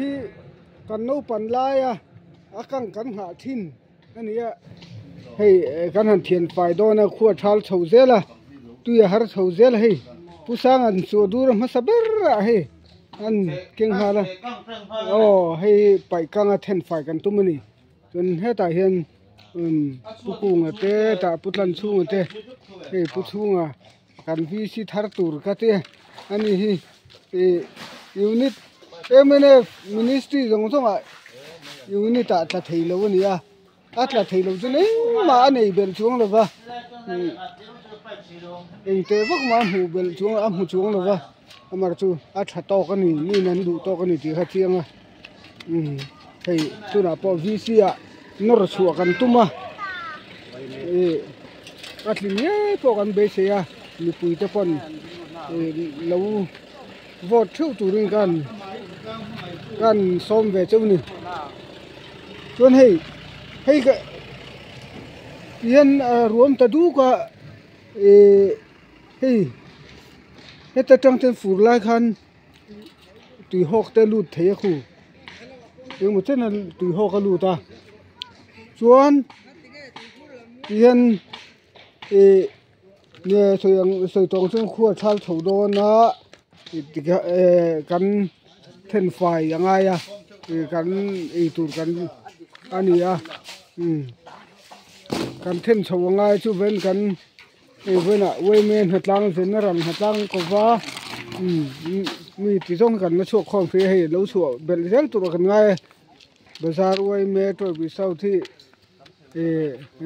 hi kan no pan lai akang kan ha thin ania hei kan han thian fai do na khuwa thal chho zela tuya har chho zel hei pusang an chu dur ma saber hei an keng hala hei pai kang a then fai kan tumani chun heta hian pukung ate ta putlan chung ate hei puchunga kan vi si thar tur ka te ani hi unit MNF ministry jong songa unit ta theilo nia atla theilo chune ma nei bel chuang lova te vok ma hu bel chuang am hu chuang lova amar chu atha to ka ni nan du to ka ni ti kha chianga hei tuna po VC a nor chu kan tuma atli ne po kan be se ya ni pui te pon lo vote thu tu ring kan som ve chu ni chon hei ka yan ruom ta du ka hei heta tang ten fur lai khan tui hok te lut the khu eu mo chen tui hok ka lut ta chuan yan ne soi tong chen khuwa thal tho do na kan then fai anga ya kan tur kan ania kan then chawanga chu ven kan vena wemen hatlang general hatlang ko wa mi ti jong kan na chu khom fe hei lo chu bel zel tur kan ngai bazar wei me to bi sau thi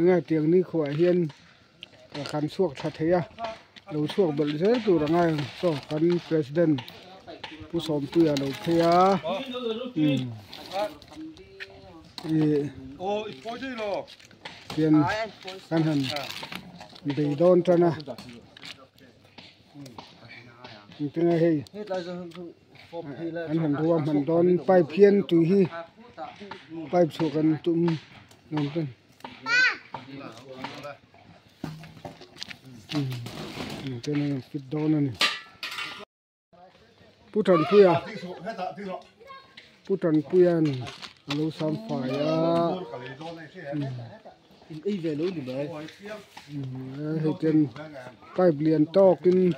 nga tiang ni khwa hian kan chuak tha theya lo chuak bel zel tur ngai so kan president pu som tu ya lo theya tiền căn hẳn bị đôn cho na tiếng này căn hẳn rùa hẳn đôn bay phiên tùy hi bay xuống gần tụm nông dân cái này fit đôn này putan puyan alo sam phải ý về lối đi bơi thì trên bay liền to kinh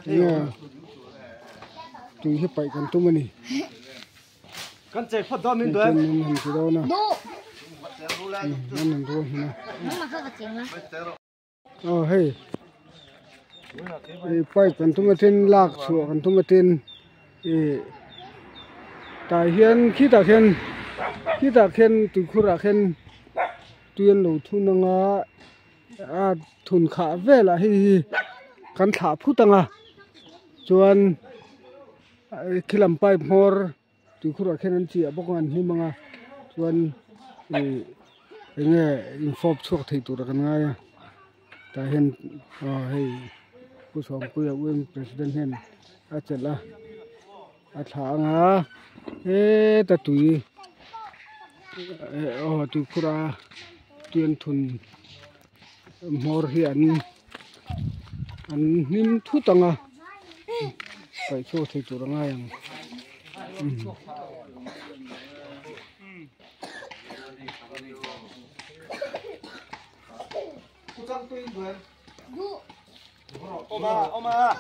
nghe tùy hiệp bảy con tôm này con chạy phát đòn lên đấy mình chỉ đâu nè mình thôi nè hey bay con tôm trên lạc sủa con tôm trên tại hiện khi ta khen tụi khura khen tuyên lầu thu nanga thun khá về là hi kan thả phút tanga chuan khi làm bài mor tụi khura khen anh chị bốc anh hi manga chuan nghe inform chuộc thầy tụi kan ngay tại hiện hay cô sống cô yêu president hen achela thả nga ta tụi tụi khura tuyên thun mor hi an nim thu tanga phải cho thầy tụi ngay ang Oma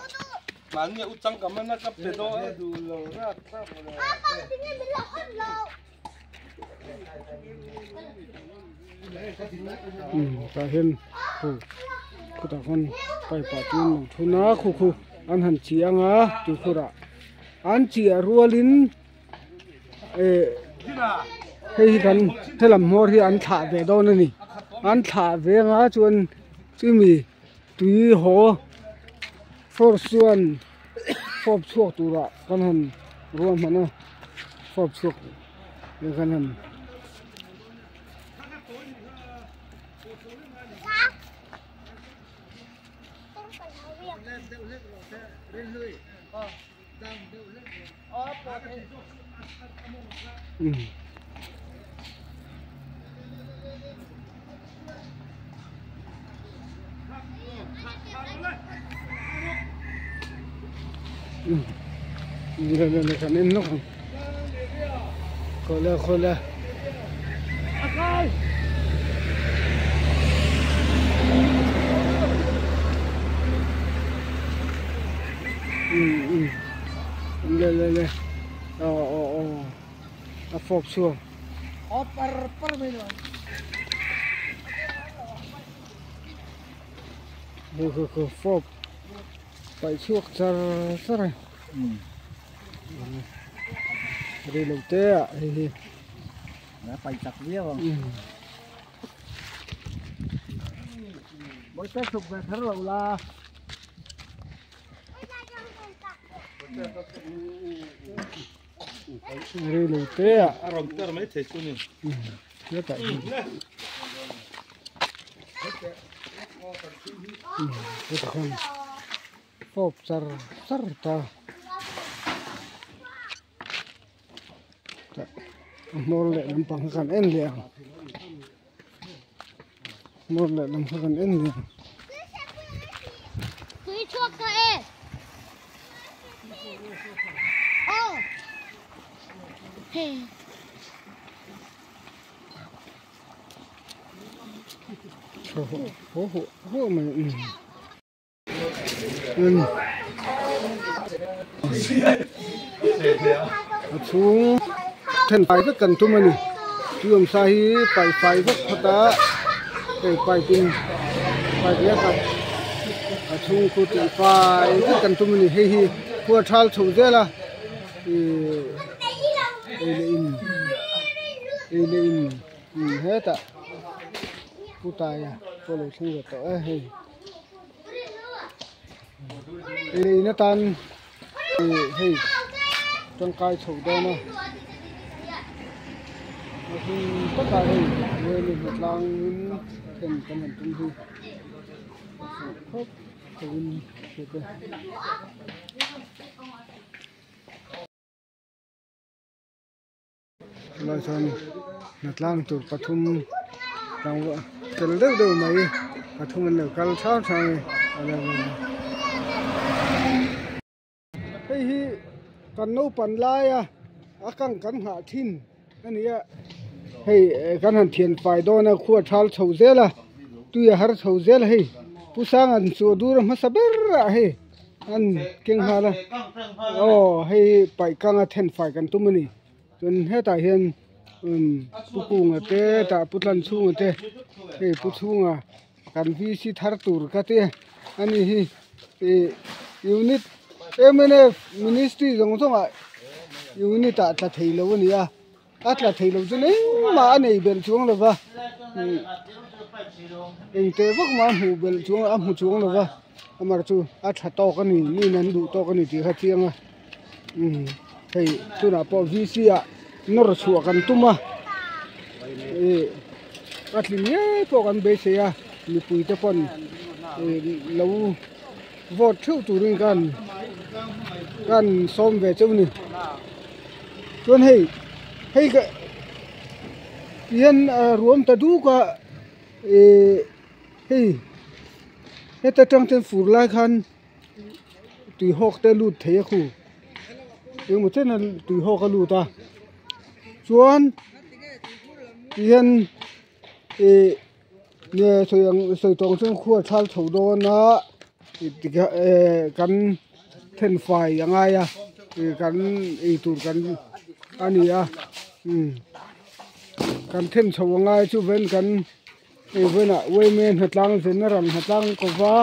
Manya utang ka man nakapedo dulo na tingin bilahon lo. Kahen ku ta kon pai pa tin thuna khu an han chi anga tu khura an chi rualin hei kan thelam mor hi an tha ve do na ni an tha ve nga chuan chimi tui ho for suan phop chuak tura kan han ruam mana phop chuak le kan han le kan in nok khole le a phop suông par mai lo cô phop phải chuộc ra rồi đi lâu té à đã phải tập viết không mỗi cái chụp về thở lâu là đi lâu té à rồng tơ mấy thế chứ nhỉ nó tại cái thằng phop sar ta mol le lam pang kan en liang mol le lam kan en liang Tui chuộc cả em. Ô. Hey. hổ mà xuống thân phải rất cần tụi mình trường sai phải rất thật đã để phải tin phải biết là xuống cô tự phải rất cần tụi mình hay qua thal chủ thế là in hết ạ cô tài à cô lấy xuống được tớ hay nó tan hay trong cây sầu đó mà tất cả đây người mình một lang thành cái mình tung đi khóc thành cái lời son một lang tụt pathum đang vợ từ lúc đầu mấy pathum mình được cal sao sao hi kan no pan lai akang kan ha thin ania hei kan han thian fai do na khuwa thal chho zela tuya har chho zel hei pusang an chu dur ma saber hei an king hala o hei pai kang a then fai kan tumani tun heta hian pukung te ta putlan chung te hei puchunga kan vi si thar tur ka te ani hi unit MNF ministry giống thôi ạ, unit ta thấy lâu nè, là thấy lâu cho nên mà này bên xuống rồi va, anh tế vóc mà hủ bên xuống hủ xuống rồi va, mà chú chặt to cái này nên đủ to cái này thì hết tiếng à, thấy chú nào bỏ VC à, nó rồi sủaกันตุ้มà, liền nhé bỏกันbê xe à, mình bùi cho con lâu vót thiếu tủ riêngกันxóm về chỗ này cho nên hay cái hiện ruộng ta đủ cả hay ta trong trên phủ lại khăn tùy học ta lụt thế khu nhưng mà thế là tùy học cái lụt ta chuan hiện nè soi tông trên khu thal thầu đó nó kan then fai yang ai kan tur kan ani kan then chho ngai chu ven kan vena women hatlang general hatlang ko wa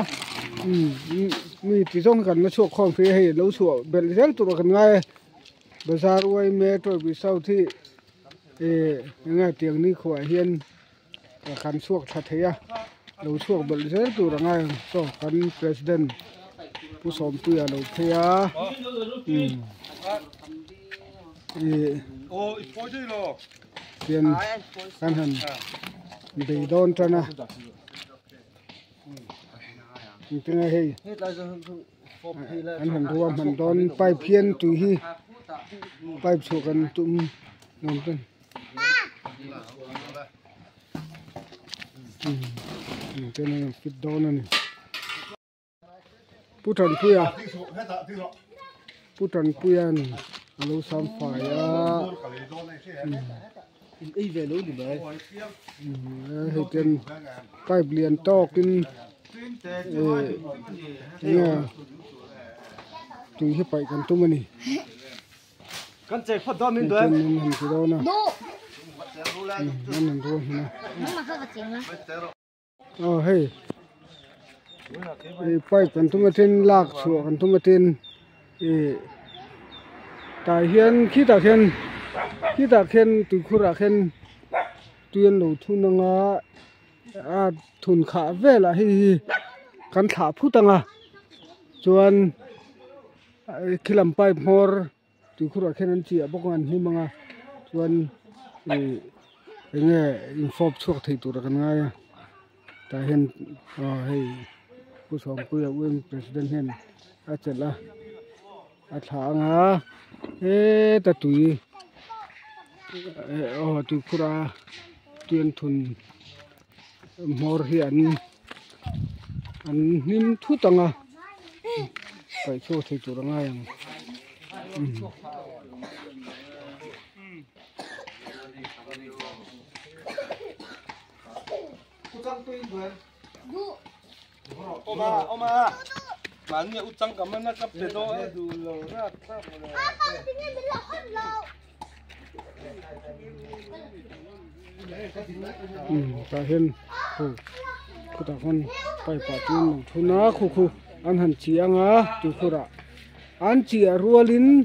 mi ti jong kan na chu khom phe he lo chu bel zel tur kan ngai bazar wai me to bi sau thi ngai tiang ni khwa hian kan suak tha theya lo chuak bel zel tur ngai so kan presidentผู้สมตุยาลูกเทียโอ้ยพอดีหรอ เปลี่ยนกันหันดีโดนจันนะจริงๆเฮ้ยกันหันรวมหันโดนไปเพี้ยนตุยฮีไปสู่กันตุ้มนอนกันจนฟิตโดนนี่ผู้ทันผู้ยา putan puyan alo sam fai a ý về lối đi về thì tiền pipe liền to kinh nghe tùy hiệp bảy cần tung này con chạy phát đó mình tiền đuổi mình làm gì đâu nè Đu. mình làm thôi nè Nó mà hơi vật chỉnh á. hey pipe cần tung trên lạc sủa cần tung trên tại hiện khi ta khen tụi khu ra khen tuyên đầu thu năng à thun khá về là hi kan thả phút tăng à chuan khi làm pipe mor tụi khu ra khen anh chị bốc anh hi manga chuan nghe inform chuộc thầy tụi ra kan ngay tại hiện hey cô sống cô là nguyên president hiện à chết là à thả ngà ta tụi tụi khu ra tuyên thun mor hi an nim thu tăng à phải cho thầy tụi ra ngay Đu. Oma. Manya utang ka man ka pedo dulo na ta. Apa tinggal di lahan lau. ta hiện cô ta con phải bảo tuyên thu ná khu anh hẳn chỉ ăn á tụi khu ra anh chỉ ở rualin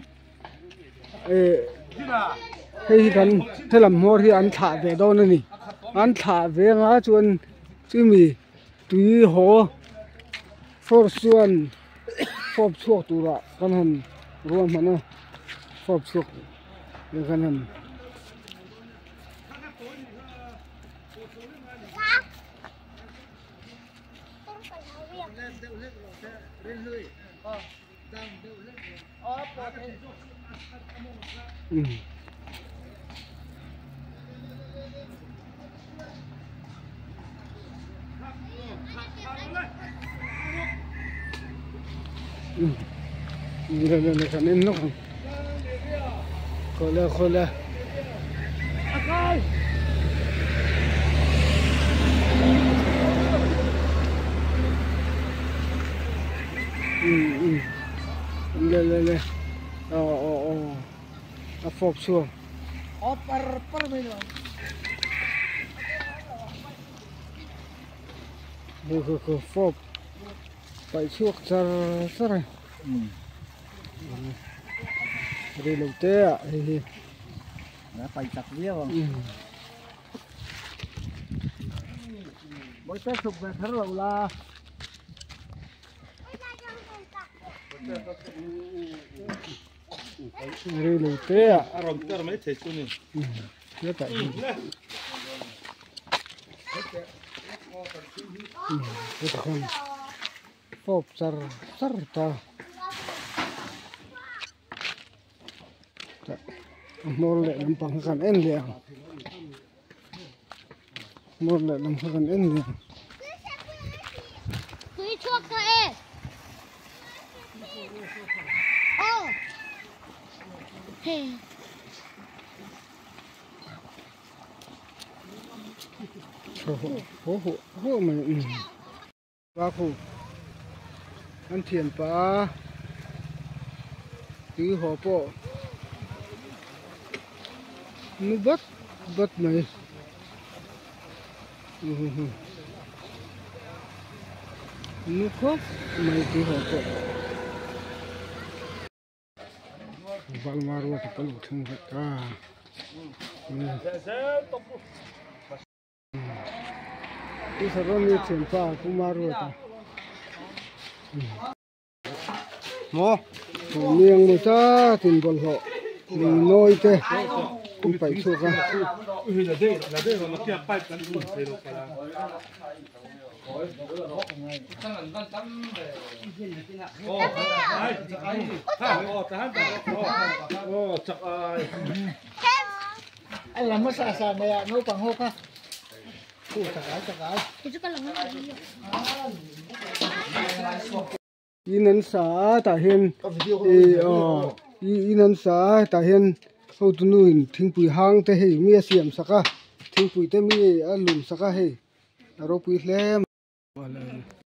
hay gần thế làm mor thì anh thả về đâu nữa nè anh thả về ngã chuan chứ mi tùy hồ for xuân for chuộc tụi ra con hẳn ruam mà nó for chuộc để con hẳn Đây cái nên nó khô le le phop xuống par mình cái phop phải chuộc ra rồi đây đầu tiên ạ đã phải chặt vía không mỗi tết sụp về thở lâu la đây đầu tiên ạ Aron ter mấy thế chu ni. nó tại cái con phop sar ta mor lại làm bằng khăn en liền mor lại làm khăn en liền Tui chuộc ka e. Oh. Hey. hố mày ba khu anh thiền pa tứ hồ bộ nu bắt mày nu khóc mày tứ hồ bộ vang maru thì palu thung ta cái sao nó thiền pa cũng maru ta mua miếng một cha tiền bol họ mình nôi thế cũng phải chua ra Là đây mà kia pipe kan tu thế đâu cả. Chắc anh làm mất xả này à nấu bằng hộp ha chặt cái Cái chỗ con là ngon. inan sa ta hian inan sa ta hian ho tu nu in thingpui hang te hei mi a siam saka thingpui te mi a lum saka hei aro pui hlem